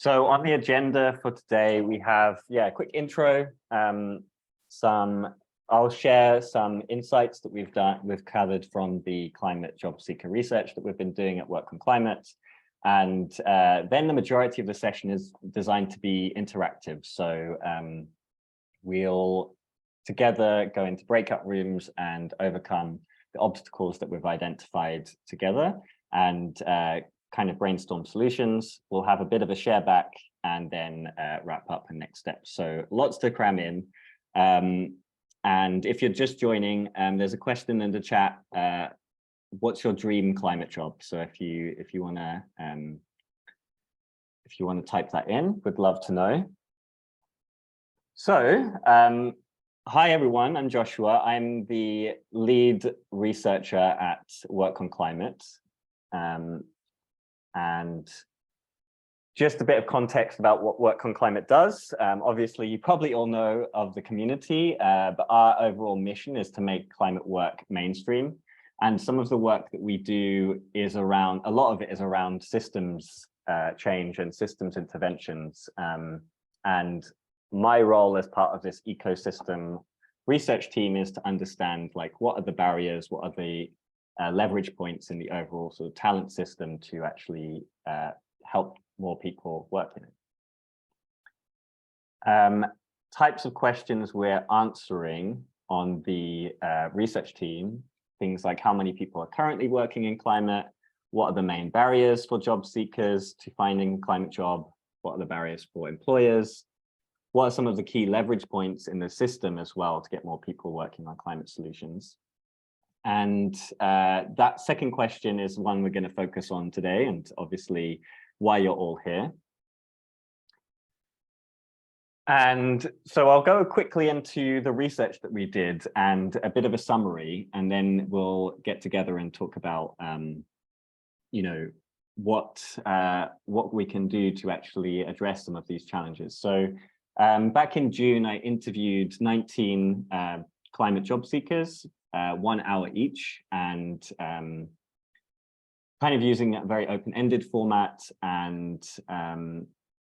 So on the agenda for today, we have, a quick intro, I'll share some insights that we've gathered from the climate job seeker research that we've been doing at Work on Climate. And then the majority of the session is designed to be interactive. So we'll together go into breakout rooms and overcome the obstacles that we've identified together and kind of brainstorm solutions. We'll have a bit of a share back and then wrap up the next steps. So lots to cram in. And if you're just joining, there's a question in the chat. What's your dream climate job? So if you want to type that in, we'd love to know. So hi everyone, I'm Joshua. I'm the lead researcher at Work on Climate. And just a bit of context about what Work on Climate does. Obviously, you probably all know of the community, but our overall mission is to make climate work mainstream. And some of the work that we do is around, a lot of it is around systems change and systems interventions. And my role as part of this ecosystem research team is to understand, like, what are the barriers, what are the leverage points in the overall sort of talent system to actually help more people work in it. Types of questions we're answering on the research team, things like how many people are currently working in climate, what are the main barriers for job seekers to finding a climate job, what are the barriers for employers, what are some of the key leverage points in the system as well to get more people working on climate solutions. And that second question is one we're going to focus on today, and obviously why you're all here. And so I'll go quickly into the research that we did and a bit of a summary, and then we'll get together and talk about, what we can do to actually address some of these challenges. So back in June, I interviewed 19 climate job seekers, 1 hour each, and kind of using a very open-ended format and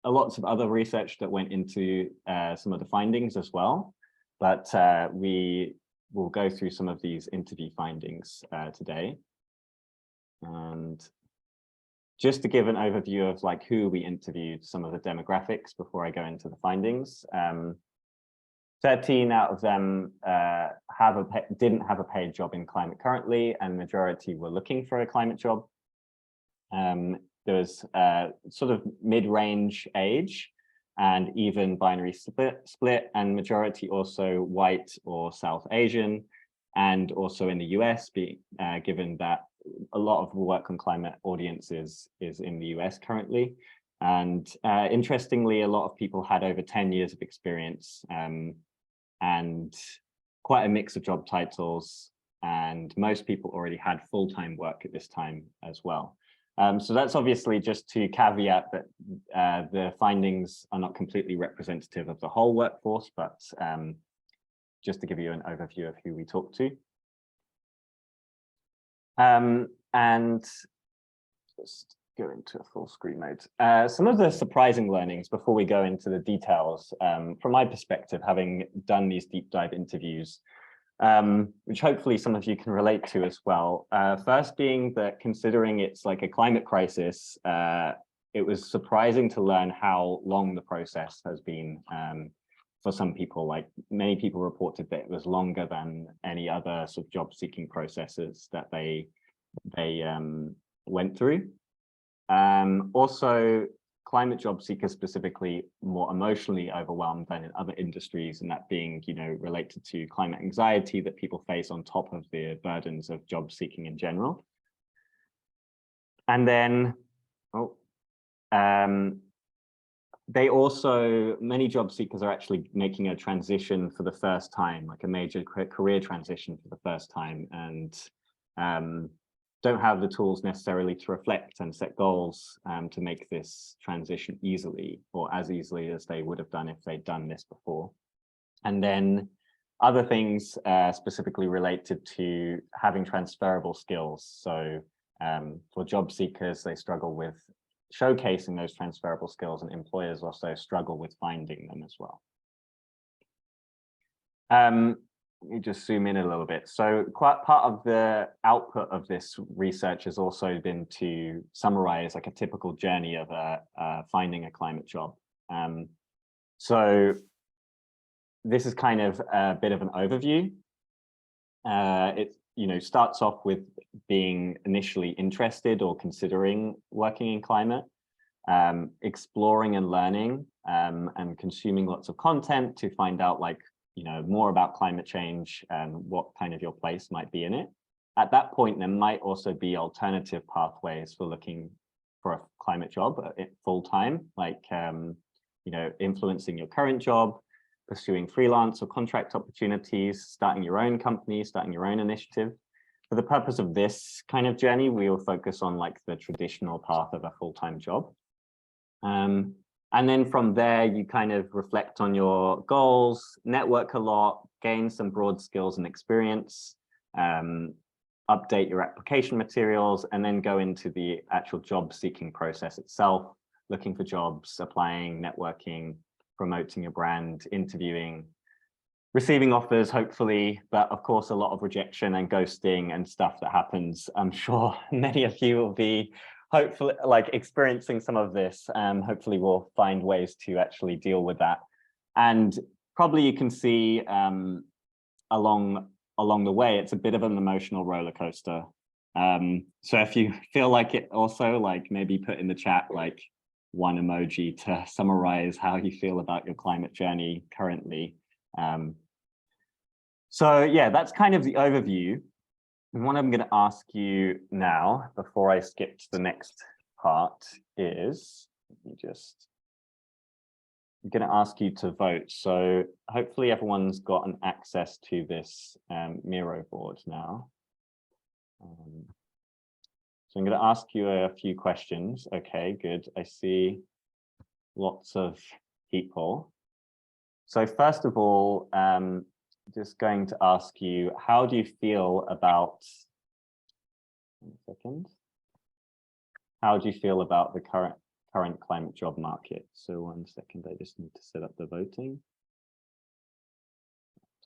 lots of other research that went into some of the findings as well. But we will go through some of these interview findings today. And just to give an overview of like who we interviewed, some of the demographics before I go into the findings. 13 out of them didn't have a paid job in climate currently, and majority were looking for a climate job. There was sort of mid-range age and even binary split, and majority also white or South Asian, and also in the US, given that a lot of the Work on Climate audiences is in the US currently. And interestingly, a lot of people had over 10 years of experience, and quite a mix of job titles, and most people already had full-time work at this time as well. So that's obviously just to caveat that the findings are not completely representative of the whole workforce, but just to give you an overview of who we talked to. And just go into a full screen mode. Some of the surprising learnings before we go into the details, from my perspective, having done these deep dive interviews, which hopefully some of you can relate to as well. First being that considering it's like a climate crisis, it was surprising to learn how long the process has been for some people. Like many people reported that it was longer than any other sort of job seeking processes that they went through. Also, climate job seekers specifically more emotionally overwhelmed than in other industries, and that being, related to climate anxiety that people face on top of the burdens of job seeking in general. And then, many job seekers are actually making a transition for the first time, like a major career transition for the first time, and don't have the tools necessarily to reflect and set goals to make this transition easily, or as easily as they would have done if they'd done this before. And then other things specifically related to having transferable skills. So for job seekers, they struggle with showcasing those transferable skills, and employers also struggle with finding them as well. Let me just zoom in a little bit. So quite part of the output of this research has also been to summarize like a typical journey of finding a climate job. So this is kind of a bit of an overview. It starts off with being initially interested or considering working in climate, exploring and learning, and consuming lots of content to find out more about climate change and what kind of your place might be in it. At that point, there might also be alternative pathways for looking for a climate job full time, like influencing your current job, pursuing freelance or contract opportunities, starting your own company, starting your own initiative. For the purpose of this kind of journey, we will focus on like the traditional path of a full-time job. And then from there, you kind of reflect on your goals, network a lot, gain some broad skills and experience, update your application materials, and then go into the actual job seeking process itself, looking for jobs, applying, networking, promoting your brand, interviewing, receiving offers, hopefully, but of course, a lot of rejection and ghosting and stuff that happens. I'm sure many of you will be hopefully experiencing some of this. Hopefully we'll find ways to actually deal with that. And probably you can see along the way, it's a bit of an emotional roller coaster. So if you feel like it also, maybe put in the chat one emoji to summarize how you feel about your climate journey currently. So yeah, that's kind of the overview. And what I'm going to ask you now, before I skip to the next part, is I'm going to ask you to vote. So hopefully everyone's got an access to this Miro board now. So I'm going to ask you a few questions. Okay, good. I see lots of people. So first of all, just going to ask you, how do you feel about, how do you feel about the current climate job market? So 1 second, I just need to set up the voting.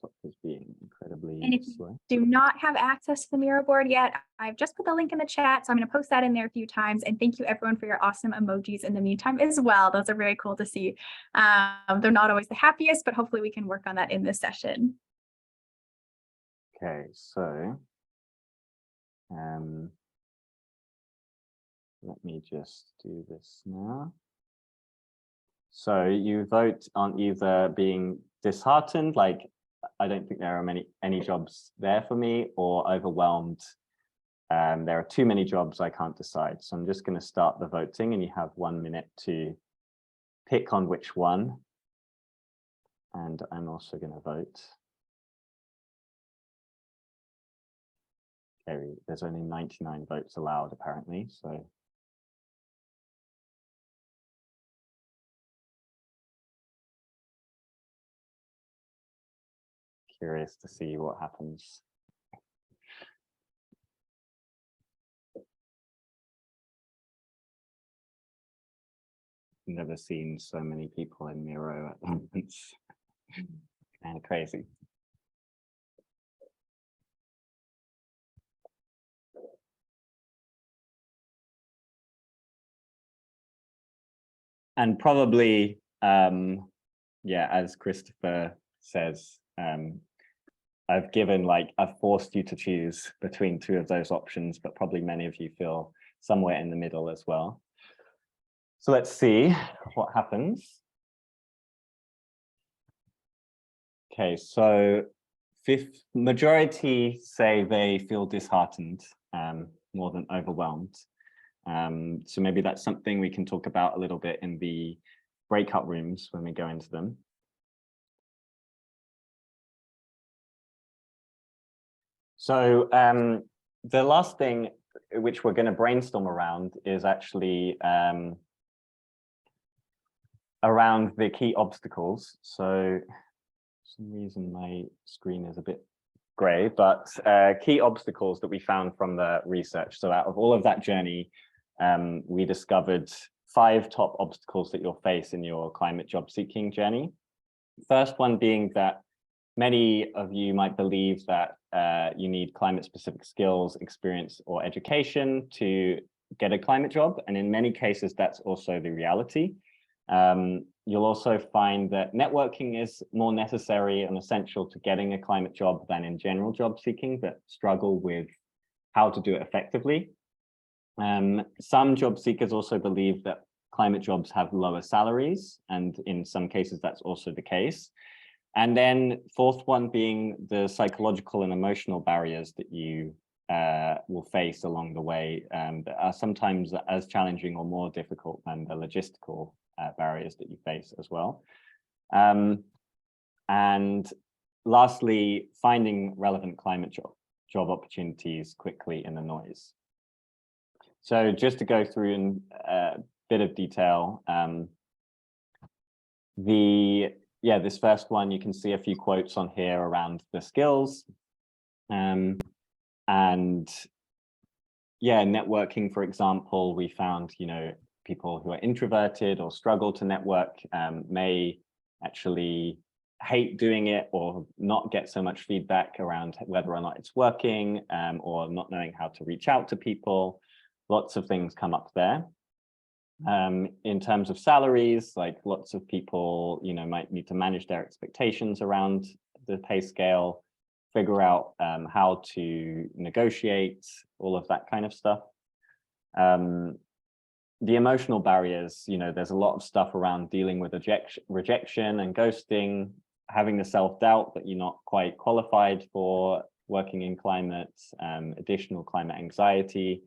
Laptop is being incredibly And if slow. you do not have access to the Miro board yet, I've just put the link in the chat, so I'm going to post that in there a few times. And thank you everyone for your awesome emojis in the meantime as well. Those are very cool to see. They're not always the happiest, but hopefully we can work on that in this session. Okay, so let me just do this now. So you vote on either being disheartened, like I don't think there are any jobs there for me, or overwhelmed. There are too many jobs, I can't decide. So I'm just going to start the voting, and you have 1 minute to pick on which one. And I'm also going to vote. Okay, there's only 99 votes allowed apparently, so. Curious to see what happens. Never seen so many people in Miro at once. Kind of crazy. And probably, yeah, as Christopher says, I've forced you to choose between 2 of those options, but probably many of you feel somewhere in the middle as well. So let's see what happens. Okay, so majority say they feel disheartened more than overwhelmed. So maybe that's something we can talk about a little bit in the breakout rooms when we go into them. So the last thing which we're going to brainstorm around is actually around the key obstacles. So for some reason my screen is a bit gray, but key obstacles that we found from the research. So out of all of that journey, we discovered 5 top obstacles that you'll face in your climate job seeking journey. First one being that many of you might believe that you need climate specific skills, experience, or education to get a climate job. And in many cases, that's also the reality. You'll also find that networking is more necessary and essential to getting a climate job than in general job seeking, but struggle with how to do it effectively. Some job seekers also believe that climate jobs have lower salaries, and in some cases that's also the case. And then fourth one being the psychological and emotional barriers that you will face along the way, that are sometimes as challenging or more difficult than the logistical barriers that you face as well. And lastly, finding relevant climate job opportunities quickly in the noise. So just to go through in a bit of detail, this first one, you can see a few quotes on here around the skills. And yeah, networking, for example, we found, people who are introverted or struggle to network may actually hate doing it or not get so much feedback around whether or not it's working, or not knowing how to reach out to people. Lots of things come up there. In terms of salaries, like lots of people, might need to manage their expectations around the pay scale, figure out how to negotiate, all of that kind of stuff. The emotional barriers, there's a lot of stuff around dealing with rejection and ghosting, having the self-doubt that you're not quite qualified for working in climate, additional climate anxiety,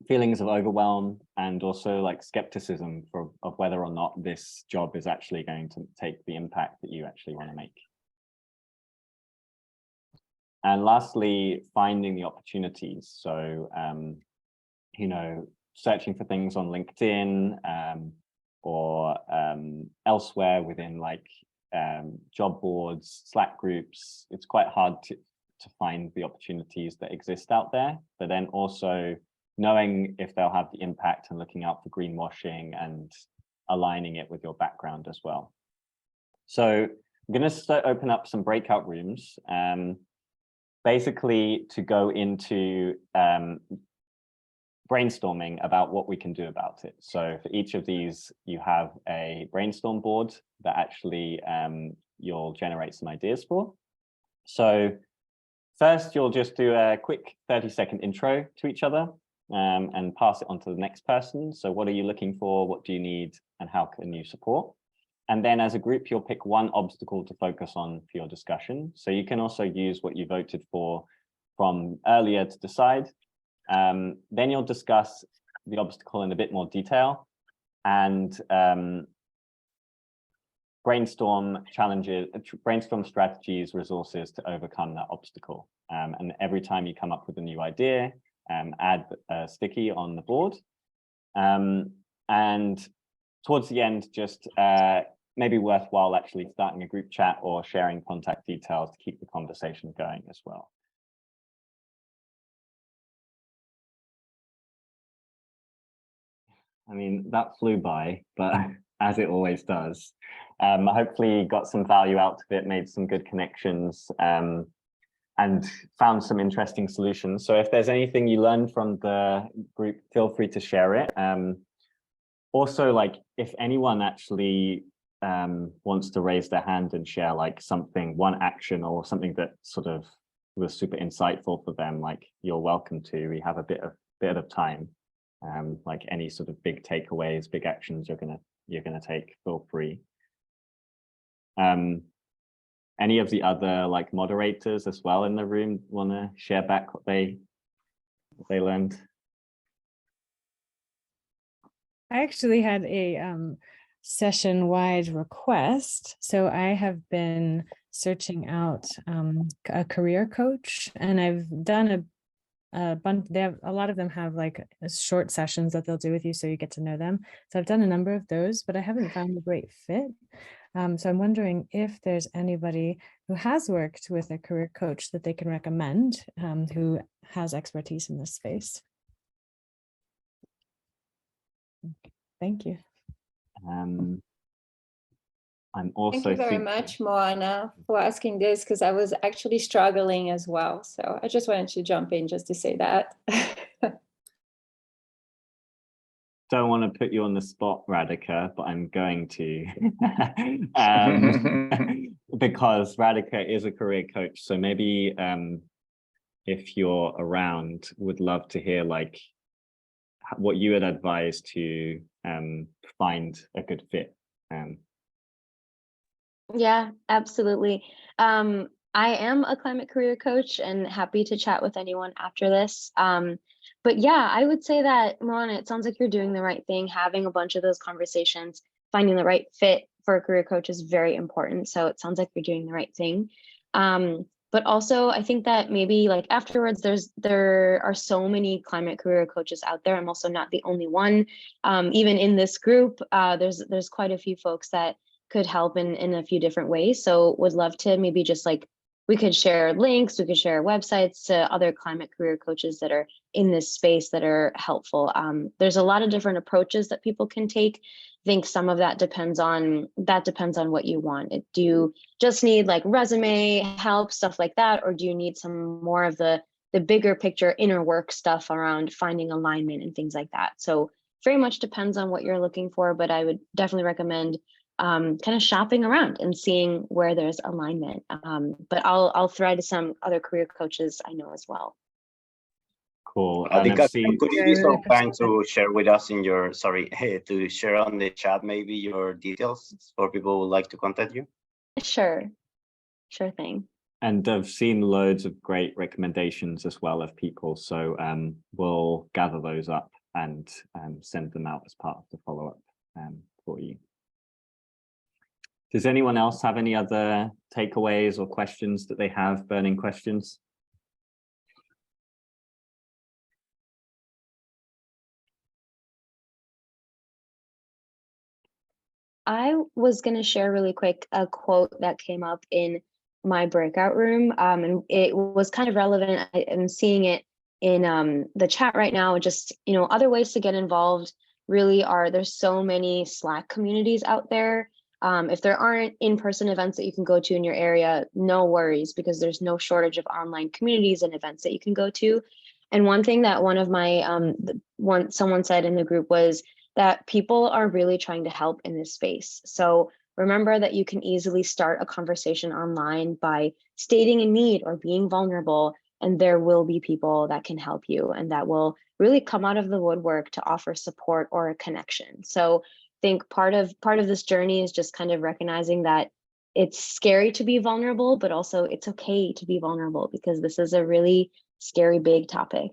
feelings of overwhelm, and also like skepticism of whether or not this job is actually going to take the impact that you actually want to make. And lastly, finding the opportunities. So, searching for things on LinkedIn or elsewhere within like job boards, Slack groups. It's quite hard to find the opportunities that exist out there, but then also knowing if they'll have the impact and looking out for greenwashing and aligning it with your background as well. So I'm going to open up some breakout rooms, basically to go into brainstorming about what we can do about it. So for each of these, you have a brainstorm board that actually you'll generate some ideas for. So first, you'll just do a quick 30-second intro to each other and pass it on to the next person. So what are you looking for? What do you need? And how can you support? And then as a group, you'll pick one obstacle to focus on for your discussion. So you can also use what you voted for from earlier to decide. Then you'll discuss the obstacle in a bit more detail and brainstorm strategies, resources to overcome that obstacle. And every time you come up with a new idea, add a sticky on the board. And towards the end, just maybe worthwhile actually starting a group chat or sharing contact details to keep the conversation going as well. I mean, that flew by, but as it always does. Hopefully you got some value out of it, made some good connections, and found some interesting solutions. So if there's anything you learned from the group, feel free to share it. Also, like if anyone actually wants to raise their hand and share like something, one action or something that sort of was super insightful for them, like you're welcome to. We have a bit of time. Like any sort of big takeaways, big actions you're gonna take, feel free. Any of the other like moderators as well in the room want to share back what they learned? I actually had a session-wide request. So I have been searching out a career coach, and I've done a bunch. A lot of them have like short sessions that they'll do with you so you get to know them. So I've done a number of those, but I haven't found a great fit. So I'm wondering if there's anybody who has worked with a career coach that they can recommend, who has expertise in this space. Thank you. I'm also Thank you very much, Moana, for asking this, because I was actually struggling as well. So I just wanted to jump in just to say that. Don't want to put you on the spot, Radhika, but I'm going to. Because Radhika is a career coach. So maybe if you're around, would love to hear like what you would advise to find a good fit. Yeah, absolutely. I am a climate career coach and happy to chat with anyone after this. But yeah, I would say that, Moana, it sounds like you're doing the right thing. Having a bunch of those conversations, finding the right fit for a career coach is very important. So it sounds like you're doing the right thing. But also, I think that maybe like afterwards, there are so many climate career coaches out there. I'm also not the only one. Even in this group, there's quite a few folks that could help in a few different ways. So would love to maybe just like, we could share links, we could share websites to other climate career coaches that are in this space that are helpful. There's a lot of different approaches that people can take. I think some of that depends on what you want. Do you just need like resume help, stuff like that? Or do you need some more of the bigger picture inner work stuff around finding alignment and things like that? So very much depends on what you're looking for, but I would definitely recommend kind of shopping around and seeing where there's alignment. But I'll thread some other career coaches I know as well. Cool. Radhika, could you be so kind appreciate to share with us in your, to share on the chat maybe your details for people who would like to contact you? Sure thing. And I've seen loads of great recommendations as well of people. So we'll gather those up and send them out as part of the follow-up for you. Does anyone else have any other takeaways or questions that they have, burning questions? I was going to share really quick a quote that came up in my breakout room, and it was kind of relevant. I'm seeing it in the chat right now. Just, other ways to get involved really are, there's so many Slack communities out there. If there aren't in-person events that you can go to in your area, no worries, because there's no shortage of online communities and events that you can go to. And one thing that one of my someone said in the group was that people are really trying to help in this space. So remember that you can easily start a conversation online by stating a need or being vulnerable, and there will be people that can help you and that will really come out of the woodwork to offer support or a connection. So I think part of this journey is just kind of recognizing that it's scary to be vulnerable, but also it's okay to be vulnerable, because this is a really scary, big topic.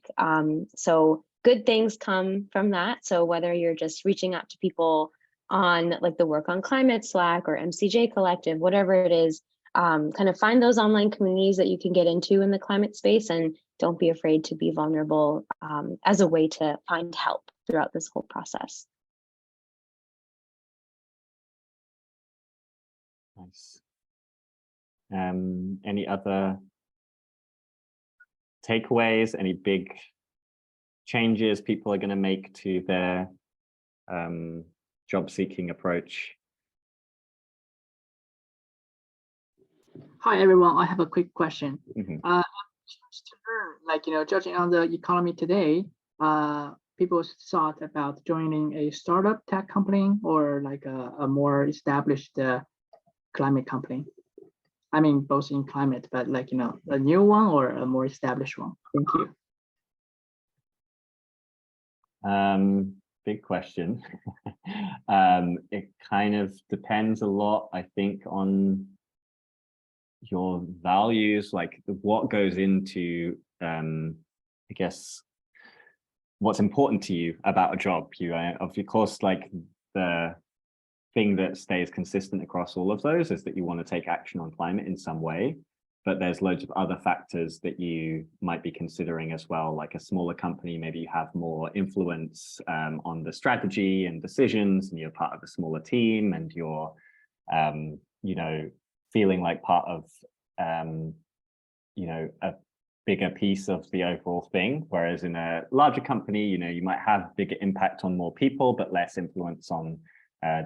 So good things come from that. So whether you're just reaching out to people on like the Work on Climate Slack or MCJ Collective, whatever it is, kind of find those online communities that you can get into in the climate space, and don't be afraid to be vulnerable as a way to find help throughout this whole process. Nice. Any other takeaways, any big changes people are going to make to their job seeking approach? Hi everyone, I have a quick question. Mm-hmm. I'm curious to learn, judging on the economy today, people thought about joining a startup tech company or like a more established climate company. I mean, both in climate, but like, a new one or a more established one. Thank you. Big question. It kind of depends a lot, I think, on your values, like what goes into, I guess, what's important to you about a job. Of course, like the thing that stays consistent across all of those is that you want to take action on climate in some way, but there's loads of other factors that you might be considering as well. Like a smaller company, maybe you have more influence on the strategy and decisions, and you're part of a smaller team, and you're, feeling like part of, a bigger piece of the overall thing. Whereas in a larger company, you might have bigger impact on more people, but less influence on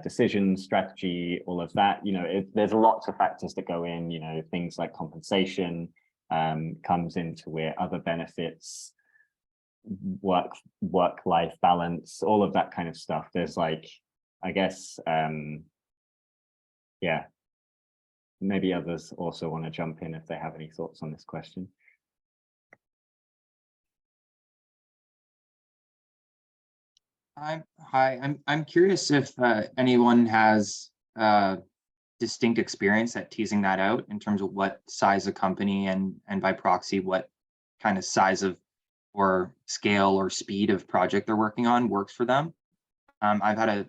decisions, strategy, all of that. There's lots of factors that go in, things like compensation comes into where other benefits, work-life balance, all of that kind of stuff. There's like, I guess, yeah, maybe others also want to jump in if they have any thoughts on this question. I'm curious if anyone has distinct experience at teasing that out in terms of what size of company and by proxy what kind of size of or scale or speed of project they're working on works for them. I've had a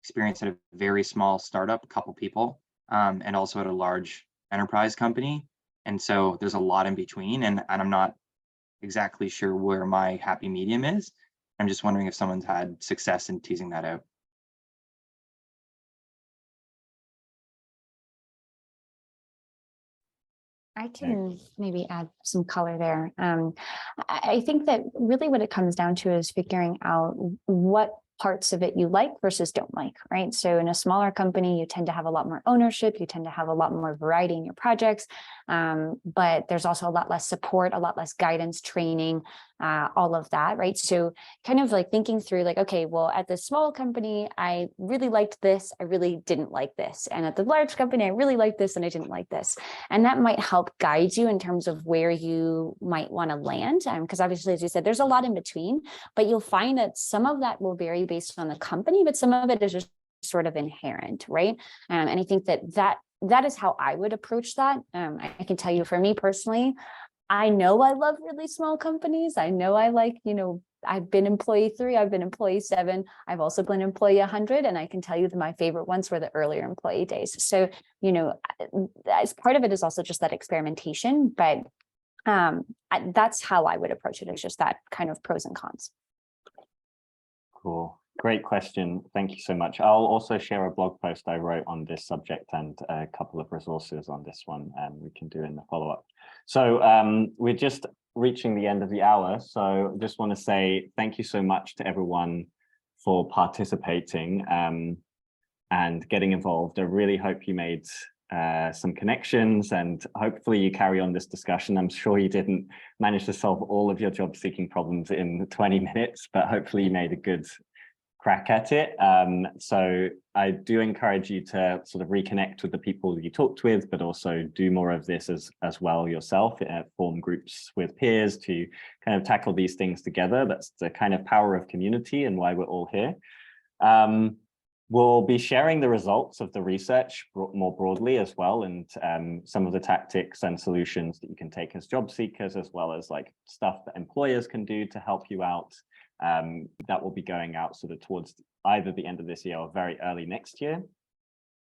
experience at a very small startup, a couple people, and also at a large enterprise company. And so there's a lot in between, and I'm not exactly sure where my happy medium is. I'm just wondering if someone's had success in teasing that out. I can maybe add some color there. I think that really what it comes down to is figuring out what parts of it you like versus don't like, right? So in a smaller company, you tend to have a lot more ownership, you tend to have a lot more variety in your projects, but there's also a lot less support, a lot less guidance, training, all of that, right? So kind of like thinking through like, okay, well, at this small company, I really liked this, I really didn't like this. And at the large company, I really liked this and I didn't like this. And that might help guide you in terms of where you might want to land. Because obviously, as you said, there's a lot in between, but you'll find that some of that will vary based on the company, but some of it is just sort of inherent, right? And I think that is how I would approach that. I can tell you for me personally, I know I love really small companies. I know I like, I've been employee 3, I've been employee 7, I've also been employee 100, and I can tell you that my favorite ones were the earlier employee days. So, as part of it is also just that experimentation, but that's how I would approach it. It's just that kind of pros and cons. Cool. Great question. Thank you so much. I'll also share a blog post I wrote on this subject and a couple of resources on this one, we can do in the follow-up. So we're just reaching the end of the hour. So I just want to say thank you so much to everyone for participating and getting involved. I really hope you made some connections and hopefully you carry on this discussion. I'm sure you didn't manage to solve all of your job seeking problems in 20 minutes, but hopefully you made a good crack at it. So I do encourage you to sort of reconnect with the people you talked with, but also do more of this as well yourself, form groups with peers to kind of tackle these things together. That's the kind of power of community and why we're all here. We'll be sharing the results of the research more broadly as well, and some of the tactics and solutions that you can take as job seekers, as well as like stuff that employers can do to help you out. That will be going out sort of towards either the end of this year or very early next year.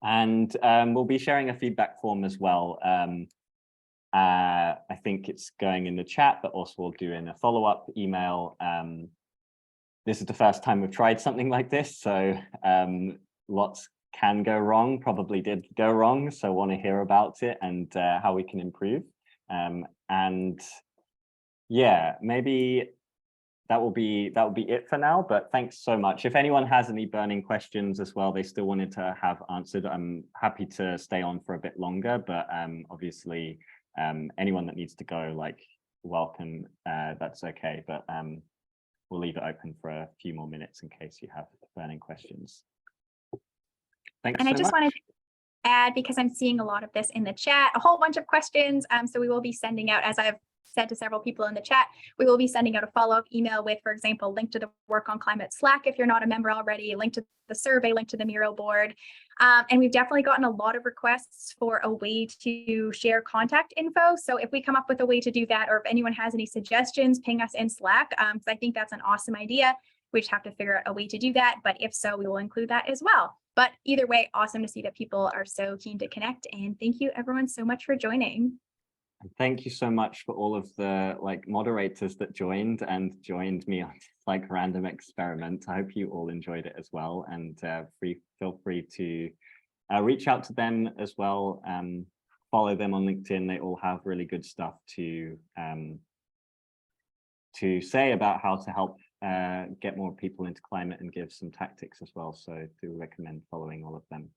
And we'll be sharing a feedback form as well. I think it's going in the chat, but also we'll do in a follow-up email. This is the first time we've tried something like this, so lots can go wrong, probably did go wrong, so want to hear about it and how we can improve. And yeah, maybe that will be it for now, but thanks so much. If anyone has any burning questions as well, they still wanted to have answered, I'm happy to stay on for a bit longer, but obviously anyone that needs to go, like, welcome, that's okay, but we'll leave it open for a few more minutes in case you have burning questions. Thanks so much. And I just wanted to add, because I'm seeing a lot of this in the chat, a whole bunch of questions. So we will be sending out, as I've said to several people in the chat, we will be sending out a follow-up email with, for example, link to the Work on Climate Slack if you're not a member already, link to the survey, link to the Miro board. And we've definitely gotten a lot of requests for a way to share contact info. So if we come up with a way to do that, or if anyone has any suggestions, ping us in Slack, because I think that's an awesome idea. We just have to figure out a way to do that. But if so, we will include that as well. But either way, awesome to see that people are so keen to connect. And thank you everyone so much for joining. Thank you so much for all of the moderators that joined me on this random experiment. I hope you all enjoyed it as well, and feel free to reach out to them as well. Follow them on LinkedIn. They all have really good stuff to to say about how to help get more people into climate and give some tactics as well. So do recommend following all of them.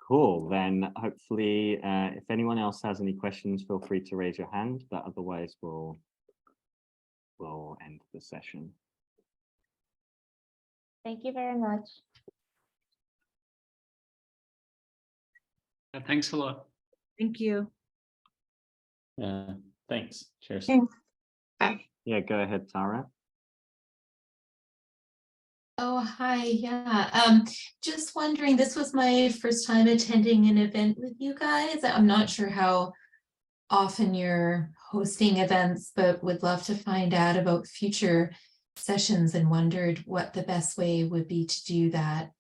Cool, then hopefully if anyone else has any questions, feel free to raise your hand, but otherwise we'll end the session. Thank you very much. Thanks a lot. Thank you. Thanks. Cheers. Thanks. Yeah, go ahead, Tara. Oh, hi. Yeah. Just wondering, this was my first time attending an event with you guys. I'm not sure how often you're hosting events, but would love to find out about future sessions and wondered what the best way would be to do that.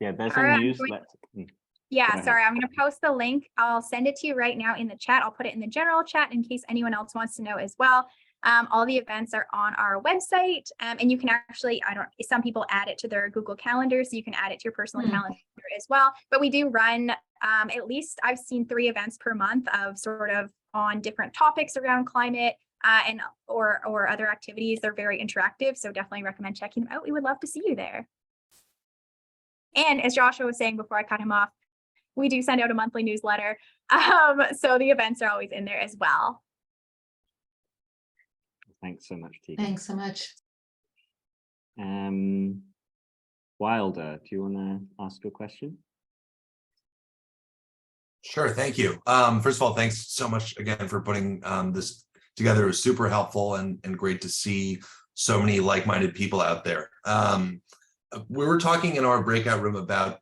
Yeah, there's Tara, a I'm newsletter. Go Yeah, ahead. sorry, I'm going to post the link. I'll send it to you right now in the chat. I'll put it in the general chat in case anyone else wants to know as well. All the events are on our website, and you can actually, some people add it to their Google Calendar, so you can add it to your personal calendar as well. But we do run, at least I've seen 3 events per month of sort of on different topics around climate and or other activities. They're very interactive, so definitely recommend checking them out. We would love to see you there. And as Joshua was saying before I cut him off, we do send out a monthly newsletter, so the events are always in there as well. Thanks so much, Tegan. Thanks so much. Wilder, do you want to ask a question? Sure, thank you. First of all, thanks so much again for putting this together. It was super helpful and great to see so many like-minded people out there. We were talking in our breakout room about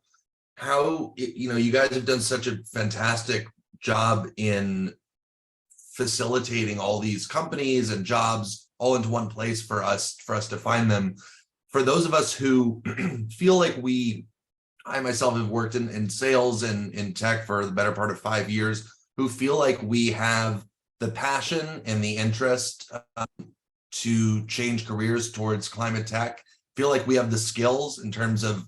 how, you guys have done such a fantastic job in facilitating all these companies and jobs all into one place for us to find them. For those of us who feel like I myself have worked in sales and in tech for the better part of 5 years, who feel like we have the passion and the interest to change careers towards climate tech, feel like we have the skills in terms of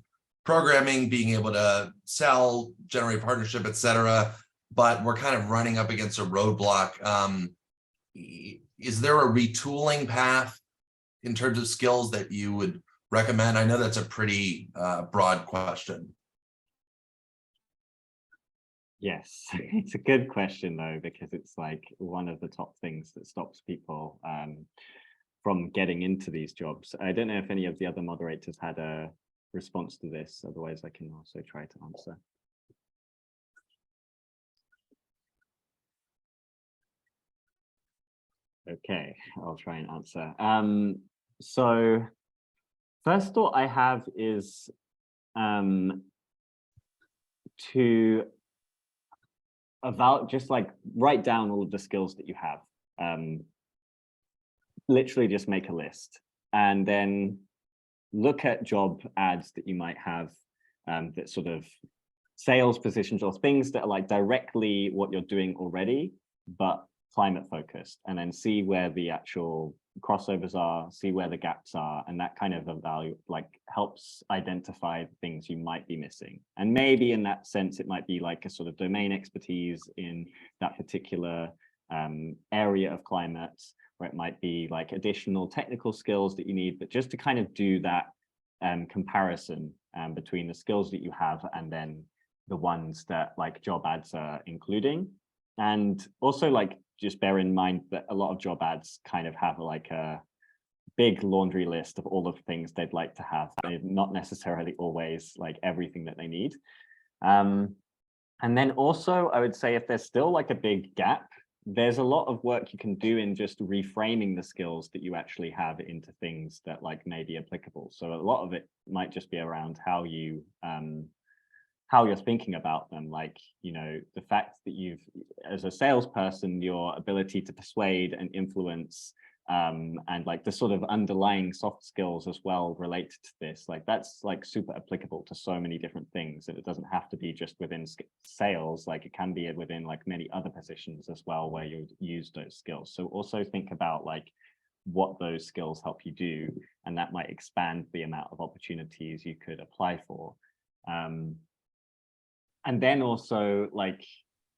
programming, being able to sell, generate partnership, et cetera, but we're kind of running up against a roadblock. Is there a retooling path in terms of skills that you would recommend? I know that's a pretty broad question. Yes, it's a good question though, because it's like one of the top things that stops people from getting into these jobs. I don't know if any of the other moderators had a response to this, otherwise I can also try to answer. Okay, I'll try and answer. So first thought I have is to just like write down all of the skills that you have. Literally just make a list and then look at job ads that you might have that sort of sales positions or things that are like directly what you're doing already, but climate focused, and then see where the actual crossovers are, see where the gaps are, and that kind of helps identify things you might be missing. And maybe in that sense, it might be like a sort of domain expertise in that particular area of climate, or it might be like additional technical skills that you need, but just to kind of do that comparison between the skills that you have and then the ones that like job ads are including. And also like just bear in mind that a lot of job ads kind of have like a big laundry list of all of the things they'd like to have. They're not necessarily always like everything that they need. And then also I would say if there's still like a big gap, there's a lot of work you can do in just reframing the skills that you actually have into things that like may be applicable. So a lot of it might just be around how you're thinking about them, like, the fact that as a salesperson, your ability to persuade and influence and like the sort of underlying soft skills as well related to this, like that's like super applicable to so many different things, and it doesn't have to be just within sales, like it can be within like many other positions as well where you use those skills. So also think about like what those skills help you do, and that might expand the amount of opportunities you could apply for. And then also, like,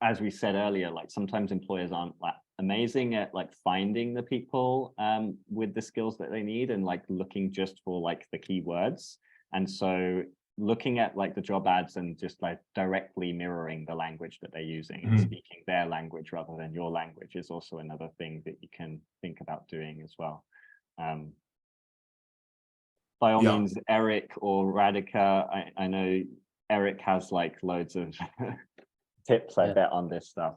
as we said earlier, like sometimes employers aren't like amazing at like finding the people with the skills that they need and like looking just for like the keywords. And so looking at like the job ads and just like directly mirroring the language that they're using and speaking their language rather than your language is also another thing that you can think about doing as well. By all means, Eric or Radhika, I know Eric has like loads of tips, I bet, on this stuff.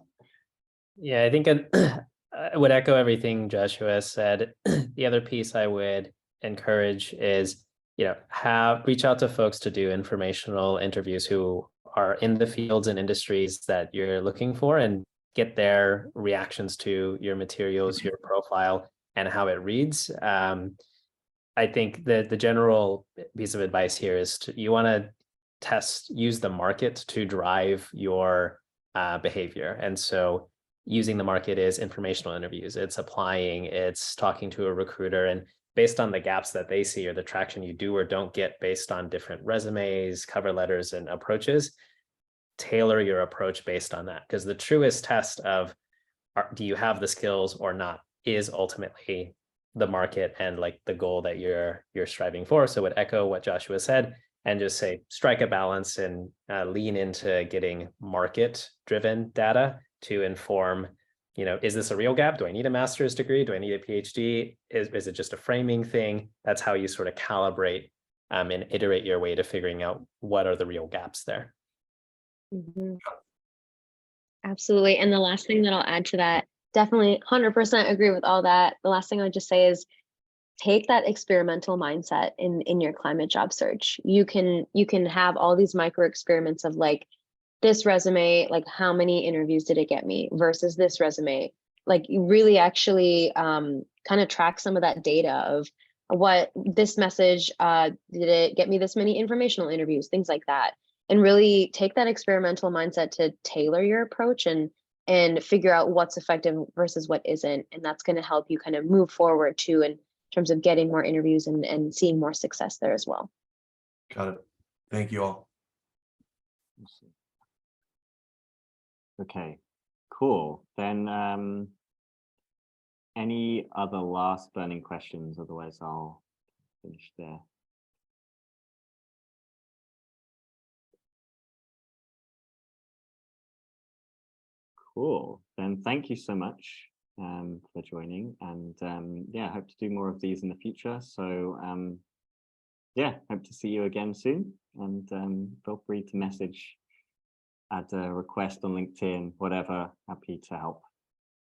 Yeah, I think I would echo everything Joshua said. The other piece I would encourage is, reach out to folks to do informational interviews who are in the fields and industries that you're looking for and get their reactions to your materials, your profile, and how it reads. I think that the general piece of advice here is you want to use the market to drive your behavior. And so using the market is informational interviews, it's applying, it's talking to a recruiter, and based on the gaps that they see or the traction you do or don't get based on different resumes, cover letters, and approaches, tailor your approach based on that. Because the truest test of do you have the skills or not is ultimately the market and like the goal that you're striving for. So would echo what Joshua said and just say, strike a balance and lean into getting market-driven data to inform, is this a real gap? Do I need a master's degree? Do I need a PhD? Is it just a framing thing? That's how you sort of calibrate and iterate your way to figuring out what are the real gaps there. Absolutely. And the last thing that I'll add to that, definitely 100% agree with all that. The last thing I would just say is take that experimental mindset in your climate job search. You can have all these micro experiments of like, this resume, like how many interviews did it get me versus this resume? Like you really actually kind of track some of that data of what this message, did it get me this many informational interviews, things like that. And really take that experimental mindset to tailor your approach and figure out what's effective versus what isn't. And that's going to help you kind of move forward too in terms of getting more interviews and seeing more success there as well. Got it. Thank you all. Okay, cool. Then any other last burning questions? Otherwise, I'll finish there. Cool. Then thank you so much for joining. And yeah, I hope to do more of these in the future. So yeah, hope to see you again soon. And feel free to message, add a request on LinkedIn, whatever. Happy to help.